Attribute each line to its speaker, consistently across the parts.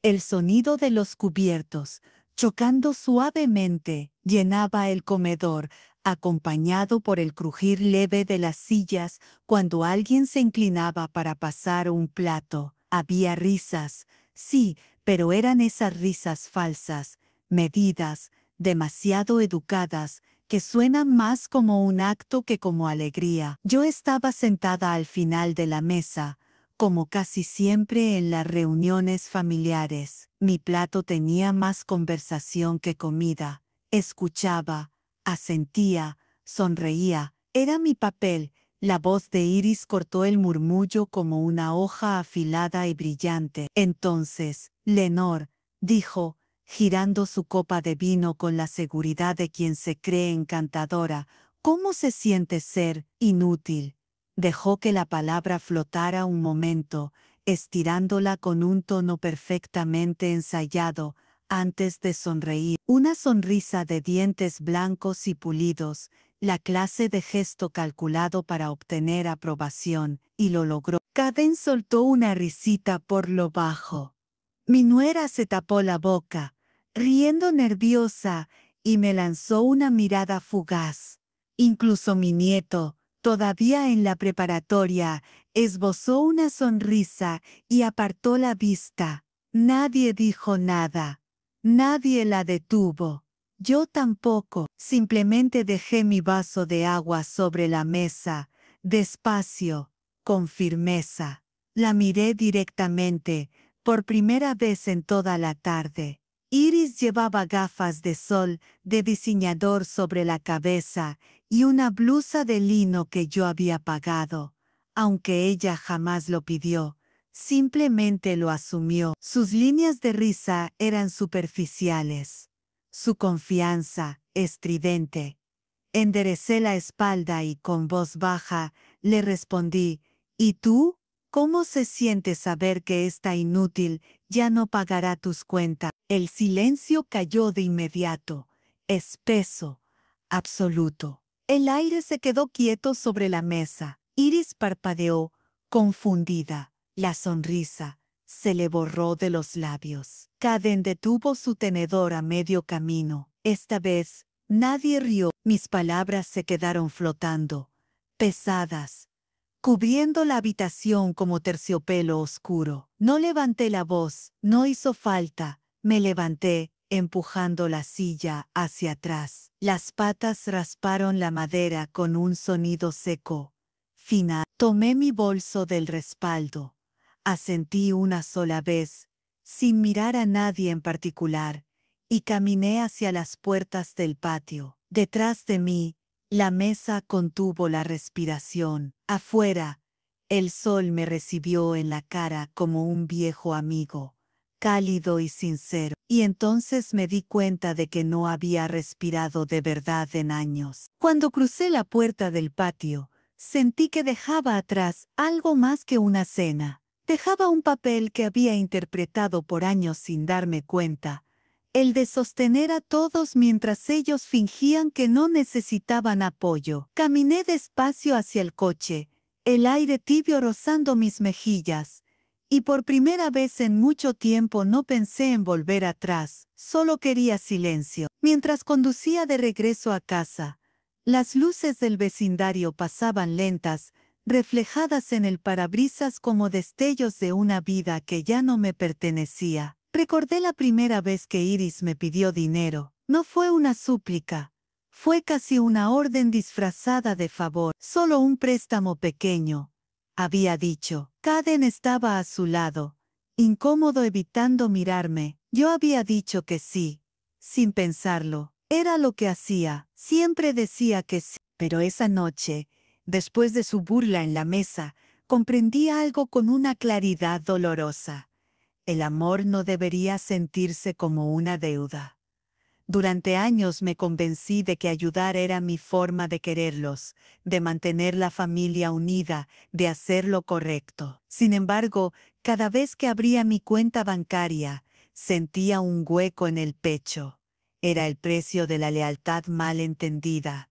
Speaker 1: El sonido de los cubiertos, chocando suavemente, llenaba el comedor, acompañado por el crujir leve de las sillas cuando alguien se inclinaba para pasar un plato. Había risas, sí, pero eran esas risas falsas, medidas, demasiado educadas, que suenan más como un acto que como alegría. Yo estaba sentada al final de la mesa, como casi siempre en las reuniones familiares. Mi plato tenía más conversación que comida. Escuchaba, asentía, sonreía. Era mi papel. La voz de Iris cortó el murmullo como una hoja afilada y brillante. Entonces, Lenore, dijo, girando su copa de vino con la seguridad de quien se cree encantadora, ¿cómo se siente ser inútil? Dejó que la palabra flotara un momento, estirándola con un tono perfectamente ensayado, antes de sonreír. Una sonrisa de dientes blancos y pulidos, la clase de gesto calculado para obtener aprobación, y lo logró. Caden soltó una risita por lo bajo. Mi nuera se tapó la boca, riendo nerviosa, y me lanzó una mirada fugaz. Incluso mi nieto, todavía en la preparatoria, esbozó una sonrisa y apartó la vista. Nadie dijo nada. Nadie la detuvo. Yo tampoco. Simplemente dejé mi vaso de agua sobre la mesa, despacio, con firmeza. La miré directamente, por primera vez en toda la tarde. Iris llevaba gafas de sol de diseñador sobre la cabeza y una blusa de lino que yo había pagado, aunque ella jamás lo pidió. Simplemente lo asumió. Sus líneas de risa eran superficiales. Su confianza, estridente. Enderecé la espalda y con voz baja le respondí, ¿y tú? ¿Cómo se siente saber que esta inútil ya no pagará tus cuentas? El silencio cayó de inmediato, espeso, absoluto. El aire se quedó quieto sobre la mesa. Iris parpadeó, confundida. La sonrisa se le borró de los labios. Caden detuvo su tenedor a medio camino. Esta vez, nadie rió. Mis palabras se quedaron flotando, pesadas, cubriendo la habitación como terciopelo oscuro. No levanté la voz, no hizo falta. Me levanté, empujando la silla hacia atrás. Las patas rasparon la madera con un sonido seco. Final. Tomé mi bolso del respaldo. Asentí una sola vez, sin mirar a nadie en particular, y caminé hacia las puertas del patio. Detrás de mí, la mesa contuvo la respiración. Afuera, el sol me recibió en la cara como un viejo amigo, cálido y sincero, y entonces me di cuenta de que no había respirado de verdad en años. Cuando crucé la puerta del patio, sentí que dejaba atrás algo más que una cena. Dejaba un papel que había interpretado por años sin darme cuenta, el de sostener a todos mientras ellos fingían que no necesitaban apoyo. Caminé despacio hacia el coche, el aire tibio rozando mis mejillas, y por primera vez en mucho tiempo no pensé en volver atrás, solo quería silencio. Mientras conducía de regreso a casa, las luces del vecindario pasaban lentas, reflejadas en el parabrisas como destellos de una vida que ya no me pertenecía. Recordé la primera vez que Iris me pidió dinero. No fue una súplica. Fue casi una orden disfrazada de favor. Solo un préstamo pequeño, había dicho. Caden estaba a su lado, incómodo evitando mirarme. Yo había dicho que sí, sin pensarlo. Era lo que hacía. Siempre decía que sí. Pero esa noche, después de su burla en la mesa, comprendí algo con una claridad dolorosa. El amor no debería sentirse como una deuda. Durante años me convencí de que ayudar era mi forma de quererlos, de mantener la familia unida, de hacer lo correcto. Sin embargo, cada vez que abría mi cuenta bancaria, sentía un hueco en el pecho. Era el precio de la lealtad mal entendida.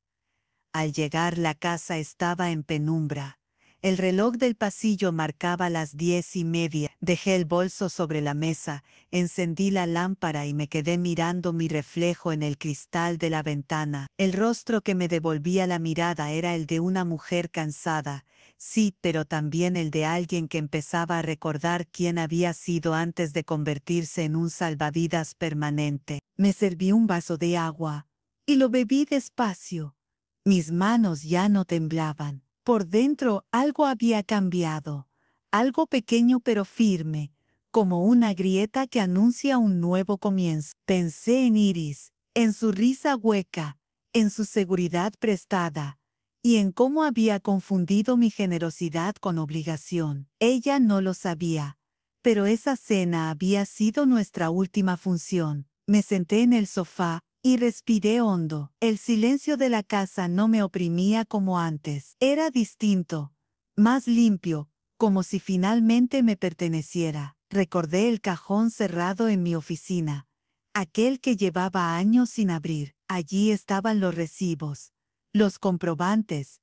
Speaker 1: Al llegar, la casa estaba en penumbra. El reloj del pasillo marcaba las 10:30. Dejé el bolso sobre la mesa, encendí la lámpara y me quedé mirando mi reflejo en el cristal de la ventana. El rostro que me devolvía la mirada era el de una mujer cansada. Sí, pero también el de alguien que empezaba a recordar quién había sido antes de convertirse en un salvavidas permanente. Me serví un vaso de agua y lo bebí despacio. Mis manos ya no temblaban. Por dentro algo había cambiado, algo pequeño pero firme, como una grieta que anuncia un nuevo comienzo. Pensé en Iris, en su risa hueca, en su seguridad prestada, y en cómo había confundido mi generosidad con obligación. Ella no lo sabía, pero esa cena había sido nuestra última función. Me senté en el sofá y respiré hondo. El silencio de la casa no me oprimía como antes. Era distinto, más limpio, como si finalmente me perteneciera. Recordé el cajón cerrado en mi oficina, aquel que llevaba años sin abrir. Allí estaban los recibos, los comprobantes,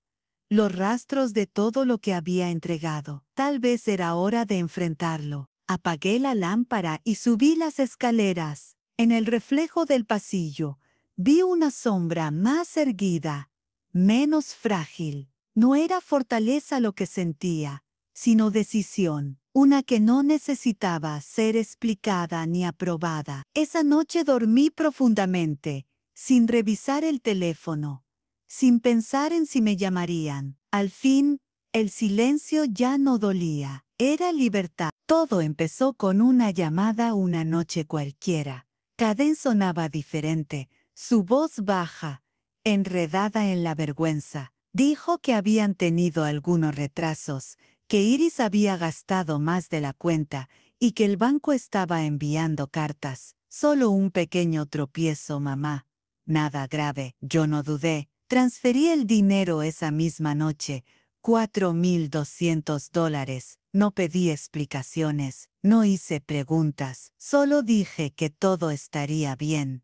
Speaker 1: los rastros de todo lo que había entregado. Tal vez era hora de enfrentarlo. Apagué la lámpara y subí las escaleras. En el reflejo del pasillo, vi una sombra más erguida, menos frágil. No era fortaleza lo que sentía, sino decisión, una que no necesitaba ser explicada ni aprobada. Esa noche dormí profundamente, sin revisar el teléfono, sin pensar en si me llamarían. Al fin, el silencio ya no dolía. Era libertad. Todo empezó con una llamada una noche cualquiera. Caden sonaba diferente, su voz baja, enredada en la vergüenza. Dijo que habían tenido algunos retrasos, que Iris había gastado más de la cuenta y que el banco estaba enviando cartas. Solo un pequeño tropiezo, mamá. Nada grave. Yo no dudé. Transferí el dinero esa misma noche, $4,200. No pedí explicaciones, no hice preguntas, solo dije que todo estaría bien.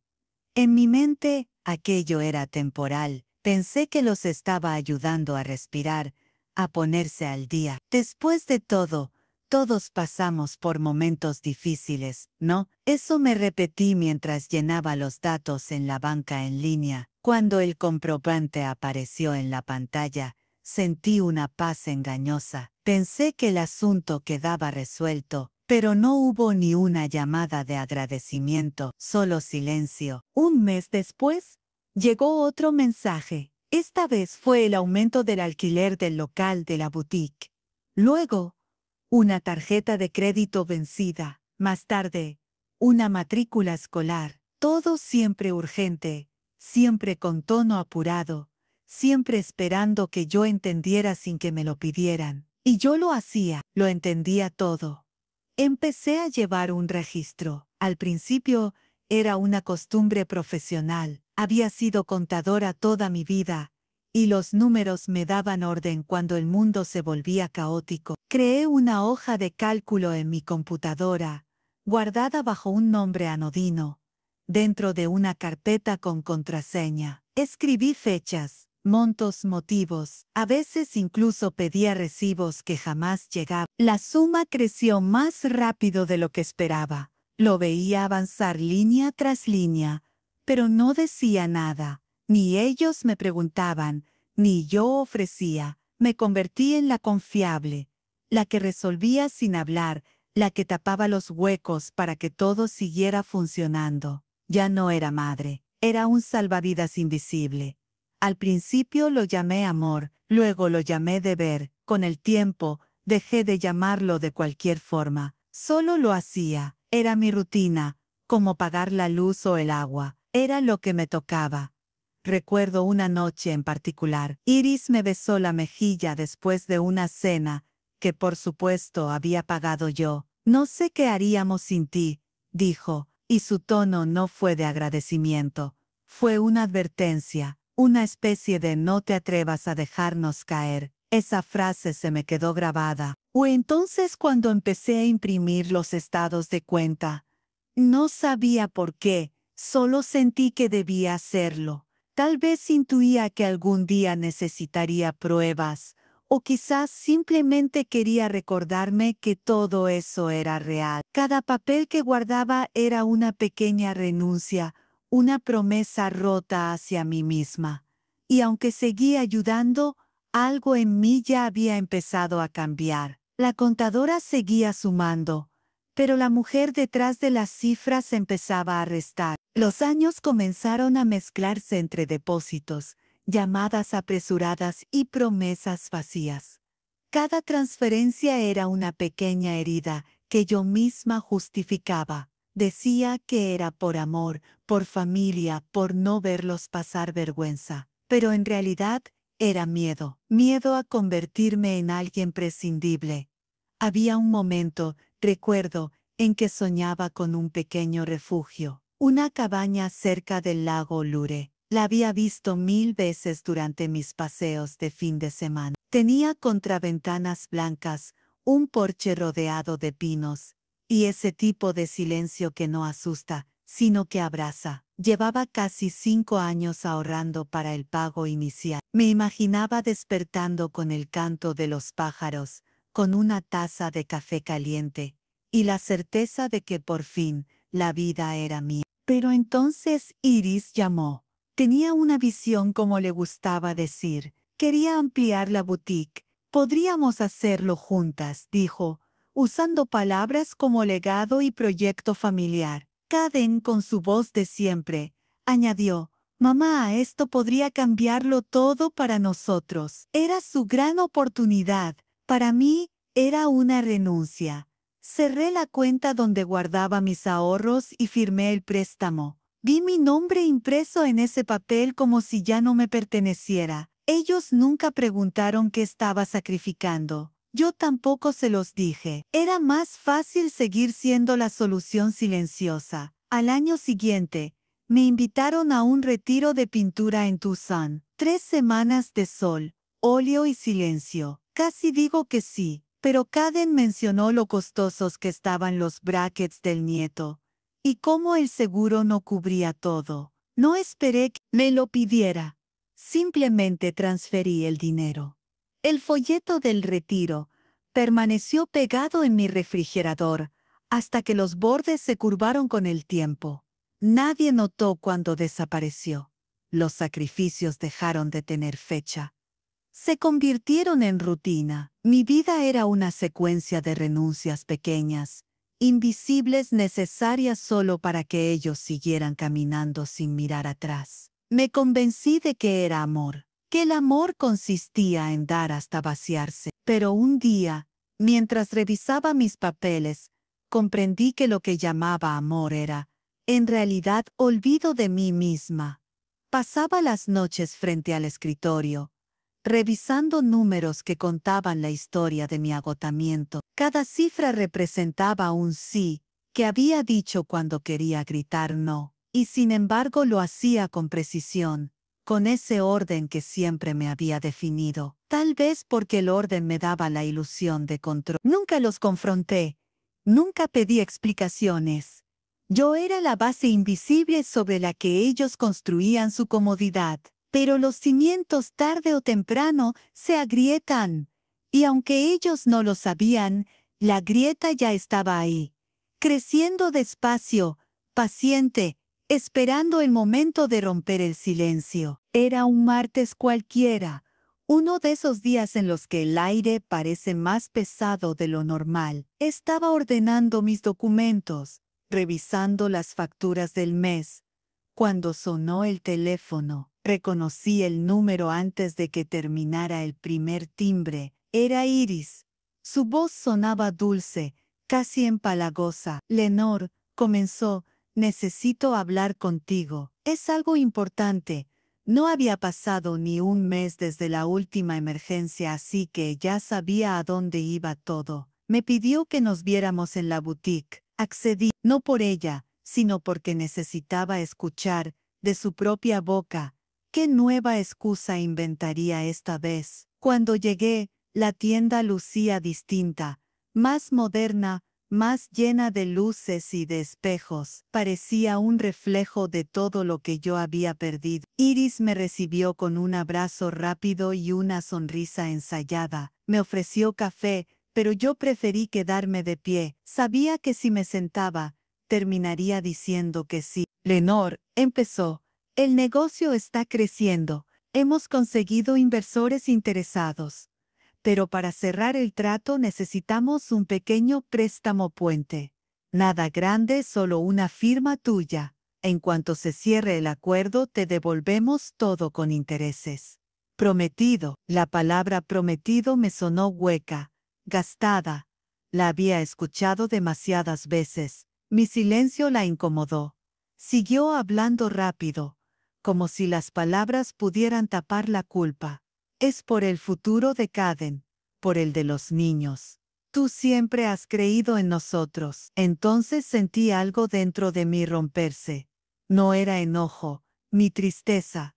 Speaker 1: En mi mente, aquello era temporal. Pensé que los estaba ayudando a respirar, a ponerse al día. Después de todo, todos pasamos por momentos difíciles, ¿no? Eso me repetí mientras llenaba los datos en la banca en línea. Cuando el comprobante apareció en la pantalla, sentí una paz engañosa. Pensé que el asunto quedaba resuelto, pero no hubo ni una llamada de agradecimiento, solo silencio. Un mes después, llegó otro mensaje. Esta vez fue el aumento del alquiler del local de la boutique. Luego, una tarjeta de crédito vencida. Más tarde, una matrícula escolar. Todo siempre urgente, siempre con tono apurado, siempre esperando que yo entendiera sin que me lo pidieran. Y yo lo hacía, lo entendía todo. Empecé a llevar un registro. Al principio era una costumbre profesional. Había sido contadora toda mi vida, y los números me daban orden cuando el mundo se volvía caótico. Creé una hoja de cálculo en mi computadora, guardada bajo un nombre anodino, dentro de una carpeta con contraseña. Escribí fechas, montos, motivos. A veces incluso pedía recibos que jamás llegaban. La suma creció más rápido de lo que esperaba. Lo veía avanzar línea tras línea, pero no decía nada. Ni ellos me preguntaban, ni yo ofrecía. Me convertí en la confiable, la que resolvía sin hablar, la que tapaba los huecos para que todo siguiera funcionando. Ya no era madre, era un salvavidas invisible. Al principio lo llamé amor, luego lo llamé deber. Con el tiempo, dejé de llamarlo de cualquier forma. Solo lo hacía. Era mi rutina, como pagar la luz o el agua. Era lo que me tocaba. Recuerdo una noche en particular. Iris me besó la mejilla después de una cena que por supuesto había pagado yo. No sé qué haríamos sin ti, dijo, y su tono no fue de agradecimiento. Fue una advertencia, una especie de no te atrevas a dejarnos caer. Esa frase se me quedó grabada. O entonces cuando empecé a imprimir los estados de cuenta. No sabía por qué, solo sentí que debía hacerlo. Tal vez intuía que algún día necesitaría pruebas O quizás simplemente quería recordarme que todo eso era real. Cada papel que guardaba era una pequeña renuncia, una promesa rota hacia mí misma. Y aunque seguía ayudando, algo en mí ya había empezado a cambiar. La contadora seguía sumando, pero la mujer detrás de las cifras empezaba a restar. Los años comenzaron a mezclarse entre depósitos, llamadas apresuradas y promesas vacías. Cada transferencia era una pequeña herida que yo misma justificaba. Decía que era por amor, por familia, por no verlos pasar vergüenza. Pero en realidad era miedo. Miedo a convertirme en alguien prescindible. Había un momento, recuerdo, en que soñaba con un pequeño refugio. Una cabaña cerca del lago Lure. La había visto 1000 veces durante mis paseos de fin de semana. Tenía contraventanas blancas, un porche rodeado de pinos, y ese tipo de silencio que no asusta, sino que abraza. Llevaba casi 5 años ahorrando para el pago inicial. Me imaginaba despertando con el canto de los pájaros, con una taza de café caliente, y la certeza de que por fin la vida era mía. Pero entonces Iris llamó. Tenía una visión, como le gustaba decir. Quería ampliar la boutique. Podríamos hacerlo juntas, dijo, usando palabras como legado y proyecto familiar. Caden, con su voz de siempre, añadió, mamá, esto podría cambiarlo todo para nosotros. Era su gran oportunidad. Para mí, era una renuncia. Cerré la cuenta donde guardaba mis ahorros y firmé el préstamo. Vi mi nombre impreso en ese papel como si ya no me perteneciera. Ellos nunca preguntaron qué estaba sacrificando. Yo tampoco se los dije. Era más fácil seguir siendo la solución silenciosa. Al año siguiente, me invitaron a un retiro de pintura en Tucson. 3 semanas de sol, óleo y silencio. Casi digo que sí, pero Caden mencionó lo costosos que estaban los brackets del nieto. Y cómo el seguro no cubría todo. No esperé que me lo pidiera. Simplemente transferí el dinero. El folleto del retiro permaneció pegado en mi refrigerador hasta que los bordes se curvaron con el tiempo. Nadie notó cuando desapareció. Los sacrificios dejaron de tener fecha. Se convirtieron en rutina. Mi vida era una secuencia de renuncias pequeñas, invisibles, necesarias solo para que ellos siguieran caminando sin mirar atrás. Me convencí de que era amor, que el amor consistía en dar hasta vaciarse. Pero un día, mientras revisaba mis papeles, comprendí que lo que llamaba amor era, en realidad, olvido de mí misma. Pasaba las noches frente al escritorio, revisando números que contaban la historia de mi agotamiento. Cada cifra representaba un sí, que había dicho cuando quería gritar no, y sin embargo lo hacía con precisión, con ese orden que siempre me había definido. Tal vez porque el orden me daba la ilusión de control. Nunca los confronté, nunca pedí explicaciones. Yo era la base invisible sobre la que ellos construían su comodidad. Pero los cimientos tarde o temprano se agrietan, y aunque ellos no lo sabían, la grieta ya estaba ahí, creciendo despacio, paciente, esperando el momento de romper el silencio. Era un martes cualquiera, uno de esos días en los que el aire parece más pesado de lo normal. Estaba ordenando mis documentos, revisando las facturas del mes, cuando sonó el teléfono. Reconocí el número antes de que terminara el primer timbre. Era Iris. Su voz sonaba dulce, casi empalagosa. Lenore, comenzó, necesito hablar contigo. Es algo importante. No había pasado ni un mes desde la última emergencia, así que ya sabía a dónde iba todo. Me pidió que nos viéramos en la boutique. Accedí, no por ella, sino porque necesitaba escuchar, de su propia boca, ¿qué nueva excusa inventaría esta vez? Cuando llegué, la tienda lucía distinta, más moderna, más llena de luces y de espejos. Parecía un reflejo de todo lo que yo había perdido. Iris me recibió con un abrazo rápido y una sonrisa ensayada. Me ofreció café, pero yo preferí quedarme de pie. Sabía que si me sentaba, terminaría diciendo que sí. Lenore, empezó. El negocio está creciendo. Hemos conseguido inversores interesados. Pero para cerrar el trato necesitamos un pequeño préstamo puente. Nada grande, solo una firma tuya. En cuanto se cierre el acuerdo, te devolvemos todo con intereses. Prometido. La palabra prometido me sonó hueca, gastada. La había escuchado demasiadas veces. Mi silencio la incomodó. Siguió hablando rápido, como si las palabras pudieran tapar la culpa. Es por el futuro de Caden, por el de los niños. Tú siempre has creído en nosotros. Entonces sentí algo dentro de mí romperse. No era enojo, ni tristeza.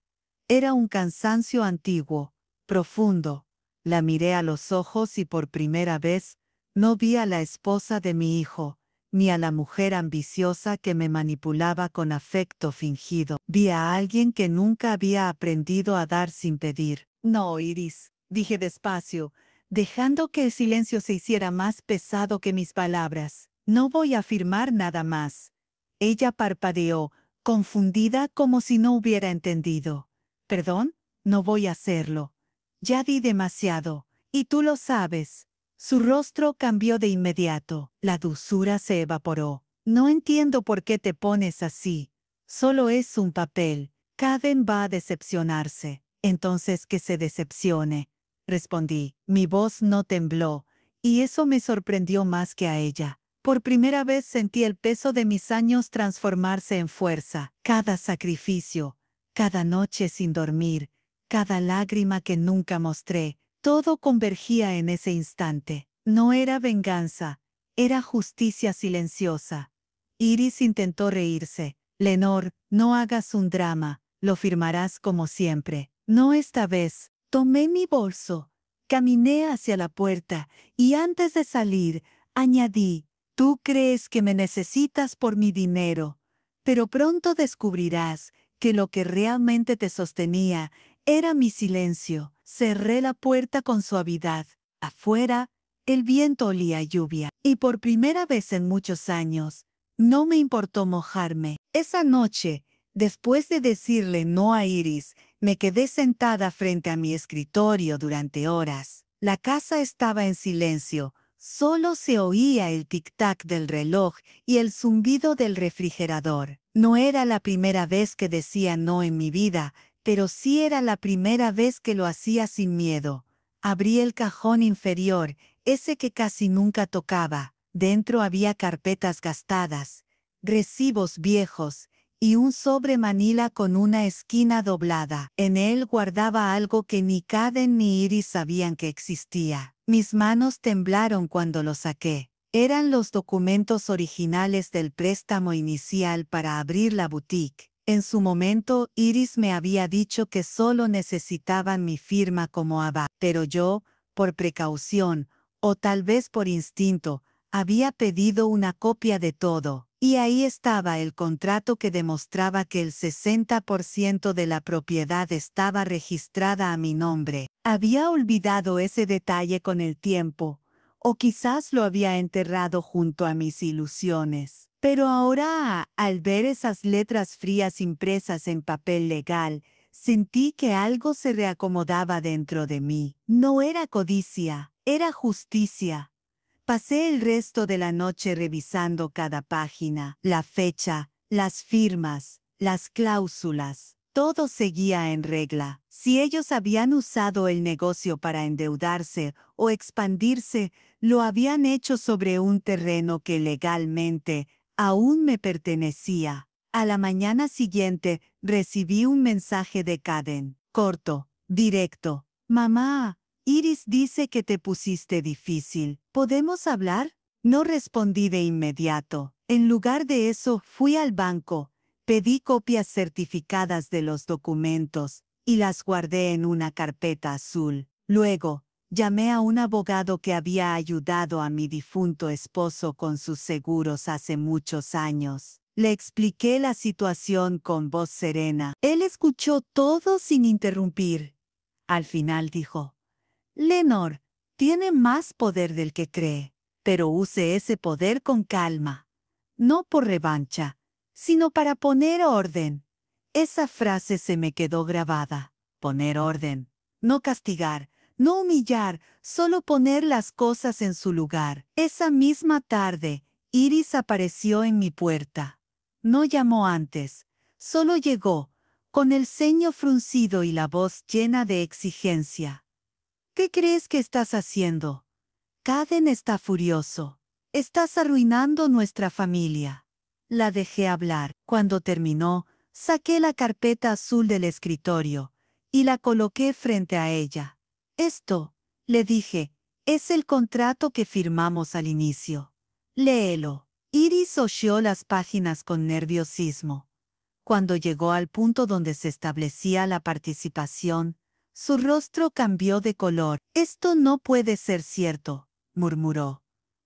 Speaker 1: Era un cansancio antiguo, profundo. La miré a los ojos y por primera vez no vi a la esposa de mi hijo, ni a la mujer ambiciosa que me manipulaba con afecto fingido. Vi a alguien que nunca había aprendido a dar sin pedir. No, Iris, dije despacio, dejando que el silencio se hiciera más pesado que mis palabras. No voy a afirmar nada más. Ella parpadeó, confundida como si no hubiera entendido. ¿Perdón? No voy a hacerlo. Ya di demasiado, y tú lo sabes. Su rostro cambió de inmediato. La dulzura se evaporó. No entiendo por qué te pones así. Solo es un papel. Caden va a decepcionarse. Entonces que se decepcione, respondí. Mi voz no tembló, y eso me sorprendió más que a ella. Por primera vez sentí el peso de mis años transformarse en fuerza. Cada sacrificio, cada noche sin dormir, cada lágrima que nunca mostré, todo convergía en ese instante. No era venganza, era justicia silenciosa. Iris intentó reírse. Lenore, no hagas un drama, lo firmarás como siempre. No esta vez. Tomé mi bolso, caminé hacia la puerta y antes de salir, añadí, tú crees que me necesitas por mi dinero, pero pronto descubrirás que lo que realmente te sostenía era mi silencio. Cerré la puerta con suavidad. Afuera, el viento olía a lluvia, y por primera vez en muchos años, no me importó mojarme. Esa noche, después de decirle no a Iris, me quedé sentada frente a mi escritorio durante horas. La casa estaba en silencio. Solo se oía el tic-tac del reloj y el zumbido del refrigerador. No era la primera vez que decía no en mi vida, pero sí era la primera vez que lo hacía sin miedo. Abrí el cajón inferior, ese que casi nunca tocaba. Dentro había carpetas gastadas, recibos viejos y un sobre manila con una esquina doblada. En él guardaba algo que ni Caden ni Iris sabían que existía. Mis manos temblaron cuando lo saqué. Eran los documentos originales del préstamo inicial para abrir la boutique. En su momento, Iris me había dicho que solo necesitaban mi firma como aval, pero yo, por precaución, o tal vez por instinto, había pedido una copia de todo. Y ahí estaba el contrato que demostraba que el 60% de la propiedad estaba registrada a mi nombre. Había olvidado ese detalle con el tiempo, o quizás lo había enterrado junto a mis ilusiones. Pero ahora, al ver esas letras frías impresas en papel legal, sentí que algo se reacomodaba dentro de mí. No era codicia, era justicia. Pasé el resto de la noche revisando cada página, la fecha, las firmas, las cláusulas. Todo seguía en regla. Si ellos habían usado el negocio para endeudarse o expandirse, lo habían hecho sobre un terreno que legalmente aún me pertenecía. A la mañana siguiente recibí un mensaje de Caden, corto, directo. Mamá, Iris dice que te pusiste difícil. ¿Podemos hablar? No respondí de inmediato. En lugar de eso, fui al banco, pedí copias certificadas de los documentos y las guardé en una carpeta azul. Luego, Llamé a un abogado que había ayudado a mi difunto esposo con sus seguros hace muchos años. Le expliqué la situación con voz serena. Él escuchó todo sin interrumpir. Al final dijo: Lenore tiene más poder del que cree, pero use ese poder con calma. No por revancha, sino para poner orden. Esa frase se me quedó grabada. Poner orden. No castigar, no humillar, solo poner las cosas en su lugar. Esa misma tarde, Iris apareció en mi puerta. No llamó antes, solo llegó, con el ceño fruncido y la voz llena de exigencia. ¿Qué crees que estás haciendo? Caden está furioso. Estás arruinando nuestra familia. La dejé hablar. Cuando terminó, saqué la carpeta azul del escritorio y la coloqué frente a ella. Esto, le dije, es el contrato que firmamos al inicio. Léelo. Iris hojeó las páginas con nerviosismo. Cuando llegó al punto donde se establecía la participación, su rostro cambió de color. Esto no puede ser cierto, murmuró.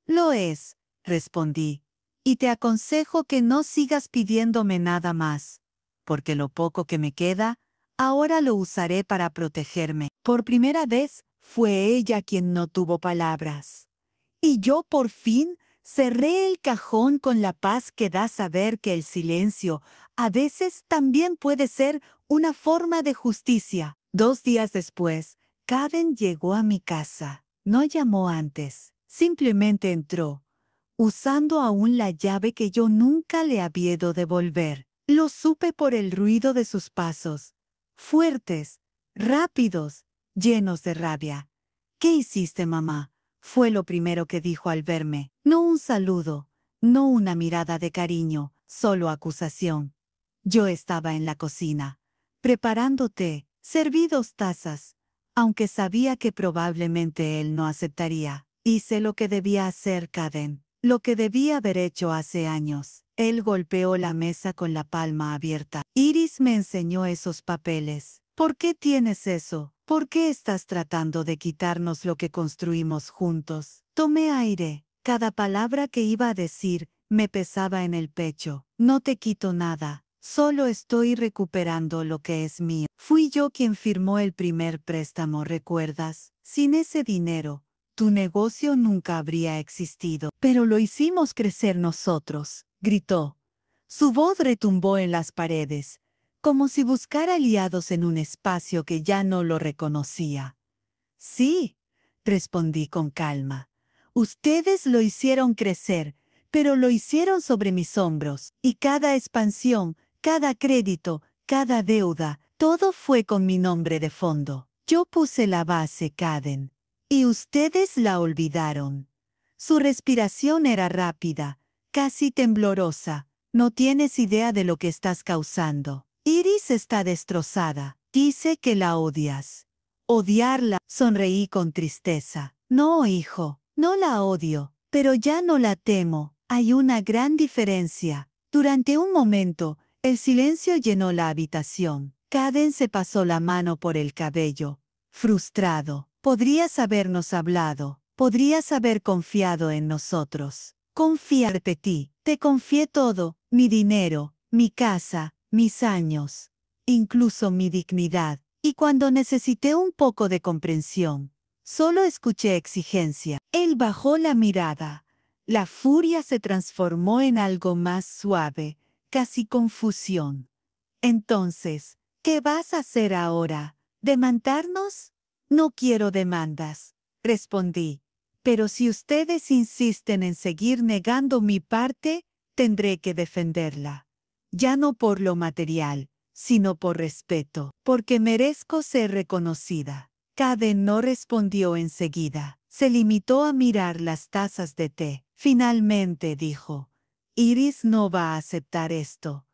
Speaker 1: Lo es, respondí, y te aconsejo que no sigas pidiéndome nada más, porque lo poco que me queda, ahora lo usaré para protegerme. Por primera vez, fue ella quien no tuvo palabras. Y yo por fin cerré el cajón con la paz que da saber que el silencio a veces también puede ser una forma de justicia. 2 días después, Caden llegó a mi casa. No llamó antes, simplemente entró, usando aún la llave que yo nunca le había de devolver. Lo supe por el ruido de sus pasos, fuertes, rápidos, llenos de rabia. ¿Qué hiciste, mamá? Fue lo primero que dijo al verme. No un saludo, no una mirada de cariño, solo acusación. Yo estaba en la cocina, preparando té, serví 2 tazas, aunque sabía que probablemente él no aceptaría. Hice lo que debía hacer, Caden, lo que debía haber hecho hace años. Él golpeó la mesa con la palma abierta. Iris me enseñó esos papeles. ¿Por qué tienes eso? ¿Por qué estás tratando de quitarnos lo que construimos juntos? Tomé aire. Cada palabra que iba a decir me pesaba en el pecho. No te quito nada. Solo estoy recuperando lo que es mío. Fui yo quien firmó el primer préstamo, ¿recuerdas? Sin ese dinero, tu negocio nunca habría existido. Pero lo hicimos crecer nosotros, gritó. Su voz retumbó en las paredes, como si buscara aliados en un espacio que ya no lo reconocía. Sí, respondí con calma. Ustedes lo hicieron crecer, pero lo hicieron sobre mis hombros, y cada expansión, cada crédito, cada deuda, todo fue con mi nombre de fondo. Yo puse la base, Caden, y ustedes la olvidaron. Su respiración era rápida, casi temblorosa. No tienes idea de lo que estás causando. Iris está destrozada. Dice que la odias. Odiarla, sonreí con tristeza. No, hijo, no la odio, pero ya no la temo. Hay una gran diferencia. Durante un momento, el silencio llenó la habitación. Caden se pasó la mano por el cabello, frustrado. Podrías habernos hablado. Podrías haber confiado en nosotros. Confía, repetí. Te confié todo, mi dinero, mi casa, mis años, incluso mi dignidad. Y cuando necesité un poco de comprensión, solo escuché exigencia. Él bajó la mirada. La furia se transformó en algo más suave, casi confusión. Entonces, ¿qué vas a hacer ahora? ¿Demandarnos? No quiero demandas, respondí. Pero si ustedes insisten en seguir negando mi parte, tendré que defenderla. Ya no por lo material, sino por respeto, porque merezco ser reconocida. Caden no respondió enseguida. Se limitó a mirar las tazas de té. Finalmente dijo: Iris no va a aceptar esto.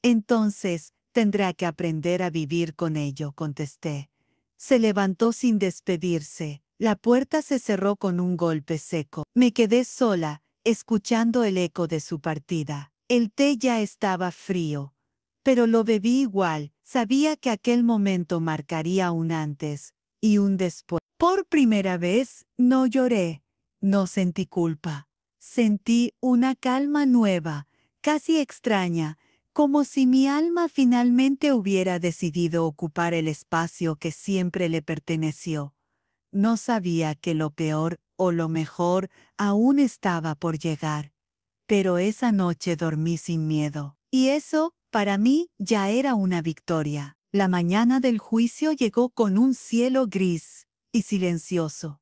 Speaker 1: Entonces, tendrá que aprender a vivir con ello, contesté. Se levantó sin despedirse. La puerta se cerró con un golpe seco. Me quedé sola, escuchando el eco de su partida. El té ya estaba frío, pero lo bebí igual. Sabía que aquel momento marcaría un antes y un después. Por primera vez no lloré, no sentí culpa. Sentí una calma nueva, casi extraña, como si mi alma finalmente hubiera decidido ocupar el espacio que siempre le perteneció. No sabía que lo peor o lo mejor aún estaba por llegar. Pero esa noche dormí sin miedo. Y eso, para mí, ya era una victoria. La mañana del juicio llegó con un cielo gris y silencioso.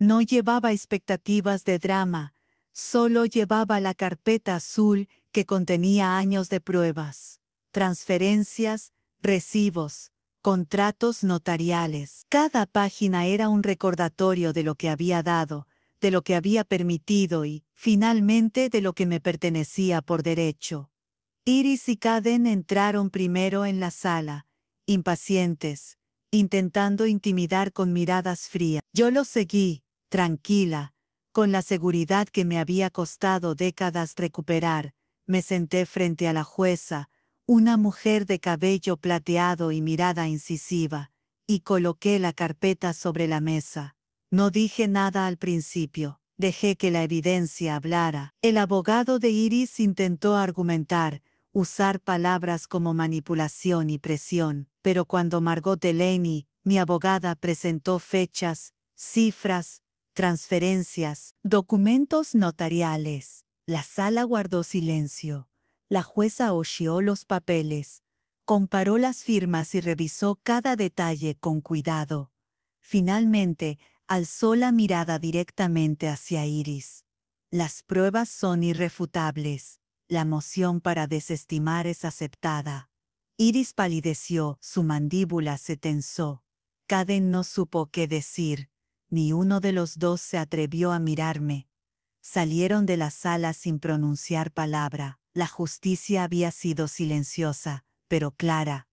Speaker 1: No llevaba expectativas de drama, solo llevaba la carpeta azul que contenía años de pruebas, transferencias, recibos, contratos notariales. Cada página era un recordatorio de lo que había dado, de lo que había permitido y, finalmente, de lo que me pertenecía por derecho. Iris y Caden entraron primero en la sala, impacientes, intentando intimidar con miradas frías. Yo los seguí, tranquila, con la seguridad que me había costado décadas recuperar. Me senté frente a la jueza, una mujer de cabello plateado y mirada incisiva, y coloqué la carpeta sobre la mesa. No dije nada al principio, dejé que la evidencia hablara. El abogado de Iris intentó argumentar, usar palabras como manipulación y presión, pero cuando Margot Delaney, mi abogada, presentó fechas, cifras, transferencias, documentos notariales, la sala guardó silencio. La jueza hojeó los papeles, comparó las firmas y revisó cada detalle con cuidado. Finalmente, alzó la mirada directamente hacia Iris. Las pruebas son irrefutables. La moción para desestimar es aceptada. Iris palideció, su mandíbula se tensó. Caden no supo qué decir. Ni uno de los dos se atrevió a mirarme. Salieron de la sala sin pronunciar palabra. La justicia había sido silenciosa, pero clara.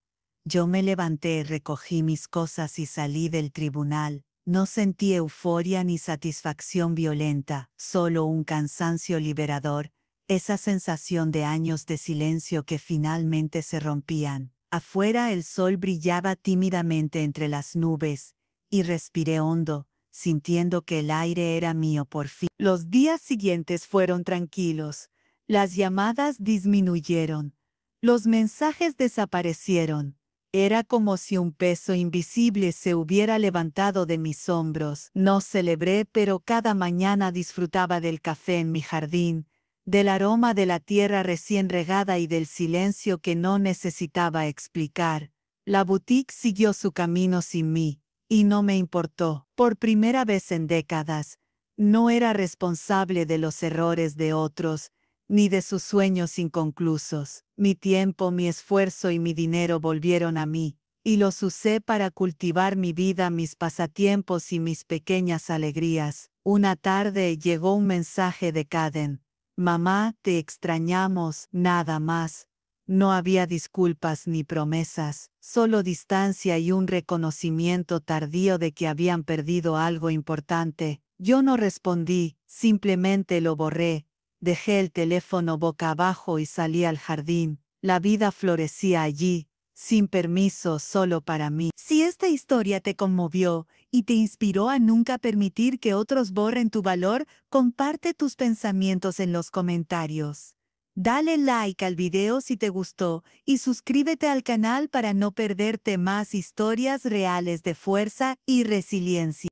Speaker 1: Yo me levanté, recogí mis cosas y salí del tribunal. No sentí euforia ni satisfacción violenta, solo un cansancio liberador, esa sensación de años de silencio que finalmente se rompían. Afuera el sol brillaba tímidamente entre las nubes, y respiré hondo, sintiendo que el aire era mío por fin. Los días siguientes fueron tranquilos. Las llamadas disminuyeron. Los mensajes desaparecieron. Era como si un peso invisible se hubiera levantado de mis hombros. No celebré, pero cada mañana disfrutaba del café en mi jardín, del aroma de la tierra recién regada y del silencio que no necesitaba explicar. La boutique siguió su camino sin mí, y no me importó. Por primera vez en décadas, no era responsable de los errores de otros, ni de sus sueños inconclusos. Mi tiempo, mi esfuerzo y mi dinero volvieron a mí, y los usé para cultivar mi vida, mis pasatiempos y mis pequeñas alegrías. Una tarde llegó un mensaje de Caden. Mamá, te extrañamos, nada más. No había disculpas ni promesas, solo distancia y un reconocimiento tardío de que habían perdido algo importante. Yo no respondí, simplemente lo borré. Dejé el teléfono boca abajo y salí al jardín. La vida florecía allí, sin permiso, solo para mí. Si esta historia te conmovió y te inspiró a nunca permitir que otros borren tu valor, comparte tus pensamientos en los comentarios. Dale like al video si te gustó y suscríbete al canal para no perderte más historias reales de fuerza y resiliencia.